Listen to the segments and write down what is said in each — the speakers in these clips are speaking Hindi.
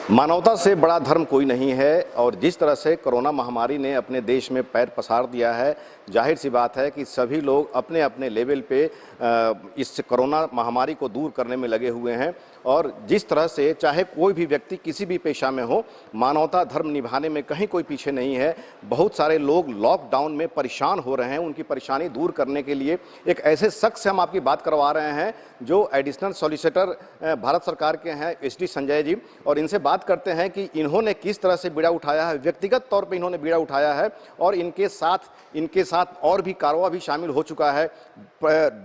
मानवता से बड़ा धर्म कोई नहीं है और जिस तरह से कोरोना महामारी ने अपने देश में पैर पसार दिया है, जाहिर सी बात है कि सभी लोग अपने अपने लेवल पे इस कोरोना महामारी को दूर करने में लगे हुए हैं। और जिस तरह से चाहे कोई भी व्यक्ति किसी भी पेशा में हो, मानवता धर्म निभाने में कहीं कोई पीछे नहीं है। बहुत सारे लोग लॉकडाउन में परेशान हो रहे हैं, उनकी परेशानी दूर करने के लिए एक ऐसे शख्स से हम आपकी बात करवा रहे हैं जो एडिशनल सॉलिसिटर भारत सरकार के हैं, एसडी संजय जी। और इनसे बात करते हैं कि इन्होंने किस तरह से बीड़ा उठाया है, व्यक्तिगत तौर पे इन्होंने बीड़ा उठाया है और इनके साथ और भी कारवा भी शामिल हो चुका है।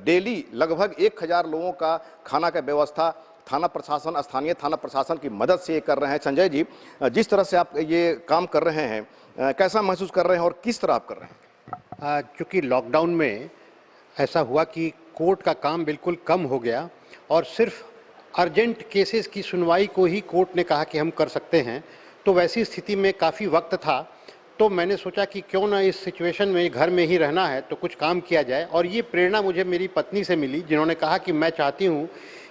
डेली लगभग 1000 लोगों का खाना का व्यवस्था थाना प्रशासन, स्थानीय थाना प्रशासन की मदद से ये कर रहे हैं। संजय जी, जिस तरह से आप ये काम कर रहे हैं, कैसा महसूस कर रहे हैं और किस तरह आप कर रहे हैं? चूँकि लॉकडाउन में ऐसा हुआ कि कोर्ट का काम बिल्कुल कम हो गया और सिर्फ अर्जेंट केसेस की सुनवाई को ही कोर्ट ने कहा कि हम कर सकते हैं, तो वैसी स्थिति में काफ़ी वक्त था। तो मैंने सोचा कि क्यों ना इस सिचुएशन में घर में ही रहना है तो कुछ काम किया जाए। और ये प्रेरणा मुझे मेरी पत्नी से मिली, जिन्होंने कहा कि मैं चाहती हूँ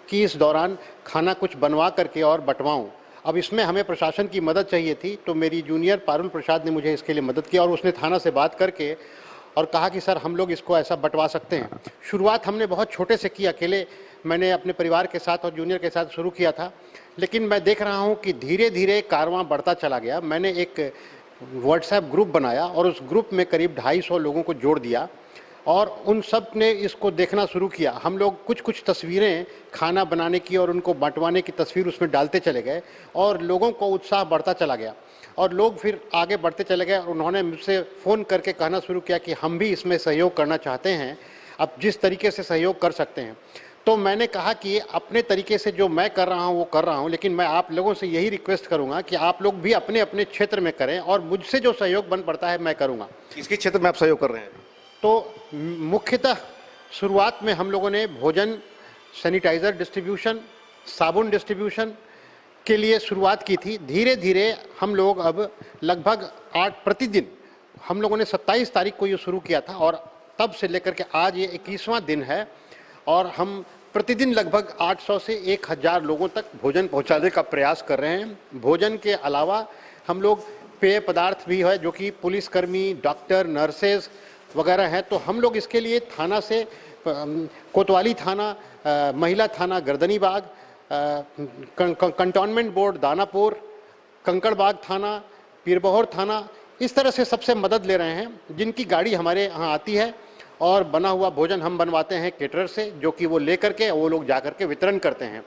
कि इस दौरान खाना कुछ बनवा करके और बंटवाऊँ। अब इसमें हमें प्रशासन की मदद चाहिए थी, तो मेरी जूनियर पारुल प्रसाद ने मुझे इसके लिए मदद की और उसने थाना से बात करके और कहा कि सर हम लोग इसको ऐसा बंटवा सकते हैं। शुरुआत हमने बहुत छोटे से की, अकेले मैंने अपने परिवार के साथ और जूनियर के साथ शुरू किया था, लेकिन मैं देख रहा हूँ कि धीरे धीरे कारवां बढ़ता चला गया। मैंने एक व्हाट्सएप ग्रुप बनाया और उस ग्रुप में करीब 250 लोगों को जोड़ दिया और उन सब ने इसको देखना शुरू किया। हम लोग कुछ तस्वीरें खाना बनाने की और उनको बंटवाने की तस्वीर उसमें डालते चले गए और लोगों को उत्साह बढ़ता चला गया और लोग फिर आगे बढ़ते चले गए और उन्होंने मुझसे फ़ोन करके कहना शुरू किया कि हम भी इसमें सहयोग करना चाहते हैं, अब जिस तरीके से सहयोग कर सकते हैं। तो मैंने कहा कि अपने तरीके से जो मैं कर रहा हूँ वो कर रहा हूँ, लेकिन मैं आप लोगों से यही रिक्वेस्ट करूँगा कि आप लोग भी अपने अपने क्षेत्र में करें और मुझसे जो सहयोग बन पड़ता है मैं करूँगा। किसके क्षेत्र में आप सहयोग कर रहे हैं? तो मुख्यतः शुरुआत में हम लोगों ने भोजन, सैनिटाइज़र डिस्ट्रीब्यूशन, साबुन डिस्ट्रीब्यूशन के लिए शुरुआत की थी। धीरे धीरे हम लोग अब लगभग 8 प्रतिदिन, हम लोगों ने 27 तारीख को ये शुरू किया था और तब से लेकर के आज ये 21वां दिन है और हम प्रतिदिन लगभग 800 से 1000 लोगों तक भोजन पहुंचाने का प्रयास कर रहे हैं। भोजन के अलावा हम लोग पेय पदार्थ भी है, जो कि पुलिसकर्मी, डॉक्टर, नर्सेज वगैरह हैं, तो हम लोग इसके लिए थाना से कोतवाली थाना, महिला थाना गर्दनीबाग, कंटोनमेंट बोर्ड दानापुर, कंकड़बाग थाना, पीरबहोर थाना, इस तरह से सबसे मदद ले रहे हैं, जिनकी गाड़ी हमारे यहाँ आती है और बना हुआ भोजन हम बनवाते हैं केटरर से, जो कि वो ले करके वो लोग जा करके वितरण करते हैं।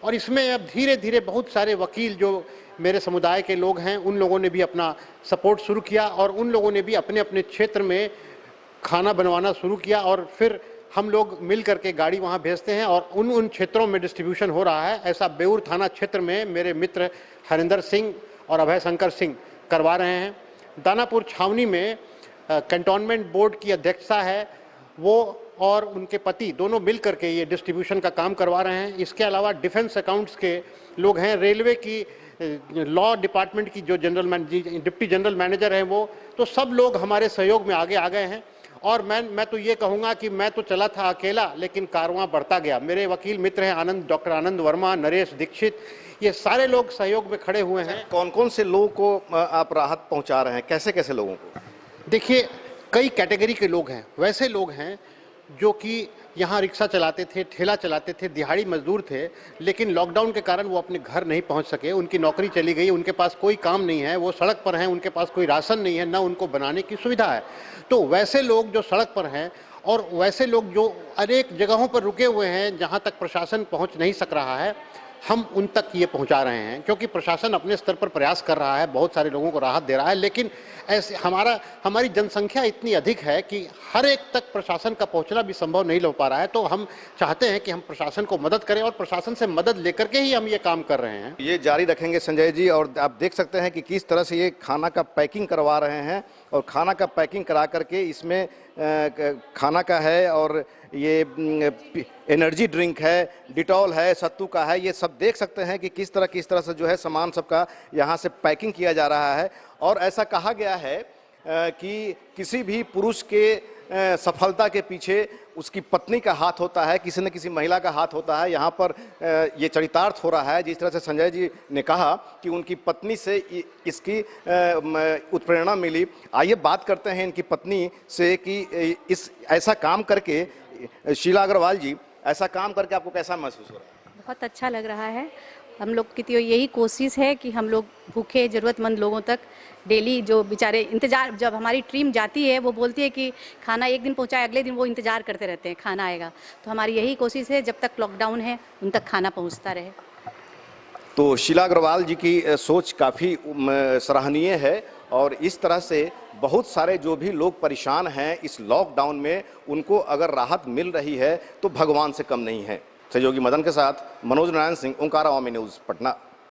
और इसमें अब धीरे धीरे बहुत सारे वकील जो मेरे समुदाय के लोग हैं, उन लोगों ने भी अपना सपोर्ट शुरू किया और उन लोगों ने भी अपने अपने क्षेत्र में खाना बनवाना शुरू किया और फिर हम लोग मिल करके गाड़ी वहाँ भेजते हैं और उन क्षेत्रों में डिस्ट्रीब्यूशन हो रहा है। ऐसा बेउर थाना क्षेत्र में मेरे मित्र हरिंदर सिंह और अभय शंकर सिंह करवा रहे हैं। दानापुर छावनी में कंटोनमेंट बोर्ड की अध्यक्षता है, वो और उनके पति दोनों मिल करके ये डिस्ट्रीब्यूशन का काम करवा रहे हैं। इसके अलावा डिफेंस अकाउंट्स के लोग हैं, रेलवे की लॉ डिपार्टमेंट की जो डिप्टी जनरल मैनेजर हैं वो, तो सब लोग हमारे सहयोग में आगे आ गए हैं। और मैं तो ये कहूँगा कि मैं तो चला था अकेला, लेकिन कारवां बढ़ता गया। मेरे वकील मित्र हैं डॉक्टर आनंद वर्मा, नरेश दीक्षित, ये सारे लोग सहयोग में खड़े हुए हैं। कौन कौन से लोगों को आप राहत पहुंचा रहे हैं, कैसे कैसे लोगों को? देखिए, कई कैटेगरी के लोग हैं। वैसे लोग हैं जो कि यहाँ रिक्शा चलाते थे, ठेला चलाते थे, दिहाड़ी मजदूर थे, लेकिन लॉकडाउन के कारण वो अपने घर नहीं पहुँच सके, उनकी नौकरी चली गई, उनके पास कोई काम नहीं है, वो सड़क पर हैं, उनके पास कोई राशन नहीं है, ना उनको बनाने की सुविधा है। तो वैसे लोग जो सड़क पर हैं और वैसे लोग जो अनेक जगहों पर रुके हुए हैं जहाँ तक प्रशासन पहुँच नहीं सक रहा है, हम उन तक ये पहुंचा रहे हैं, क्योंकि प्रशासन अपने स्तर पर प्रयास कर रहा है, बहुत सारे लोगों को राहत दे रहा है, लेकिन ऐसे हमारी जनसंख्या इतनी अधिक है कि हर एक तक प्रशासन का पहुंचना भी संभव नहीं हो पा रहा है। तो हम चाहते हैं कि हम प्रशासन को मदद करें और प्रशासन से मदद लेकर के ही हम ये काम कर रहे हैं। ये जारी रखेंगे संजय जी। और आप देख सकते हैं कि किस तरह से ये खाना का पैकिंग करवा रहे हैं और खाना का पैकिंग करा करके इसमें खाना का है और ये एनर्जी ड्रिंक है, डिटॉल है, सत्तू का है, ये सब देख सकते हैं कि किस तरह से जो है सामान सबका यहाँ से पैकिंग किया जा रहा है। और ऐसा कहा गया है कि किसी भी पुरुष के सफलता के पीछे उसकी पत्नी का हाथ होता है, किसी न किसी महिला का हाथ होता है। यहाँ पर ये चरितार्थ हो रहा है। जिस तरह से संजय जी ने कहा कि उनकी पत्नी से इसकी उत्प्रेरणा मिली। आइए बात करते हैं इनकी पत्नी से कि इस ऐसा काम करके, शीला अग्रवाल जी, ऐसा काम करके आपको कैसा महसूस हो रहा है? बहुत अच्छा लग रहा है। हम लोग की तो यही कोशिश है कि हम लोग भूखे ज़रूरतमंद लोगों तक डेली, जो बेचारे इंतज़ार, जब हमारी टीम जाती है वो बोलती है कि खाना एक दिन पहुंचाए, अगले दिन वो इंतज़ार करते रहते हैं खाना आएगा। तो हमारी यही कोशिश है जब तक लॉकडाउन है उन तक खाना पहुंचता रहे। तो शीला अग्रवाल जी की सोच काफ़ी सराहनीय है और इस तरह से बहुत सारे जो भी लोग परेशान हैं इस लॉकडाउन में, उनको अगर राहत मिल रही है तो भगवान से कम नहीं है। सहयोगी मदन के साथ मनोज नारायण सिंह, ओंकारा वामी न्यूज़, पटना।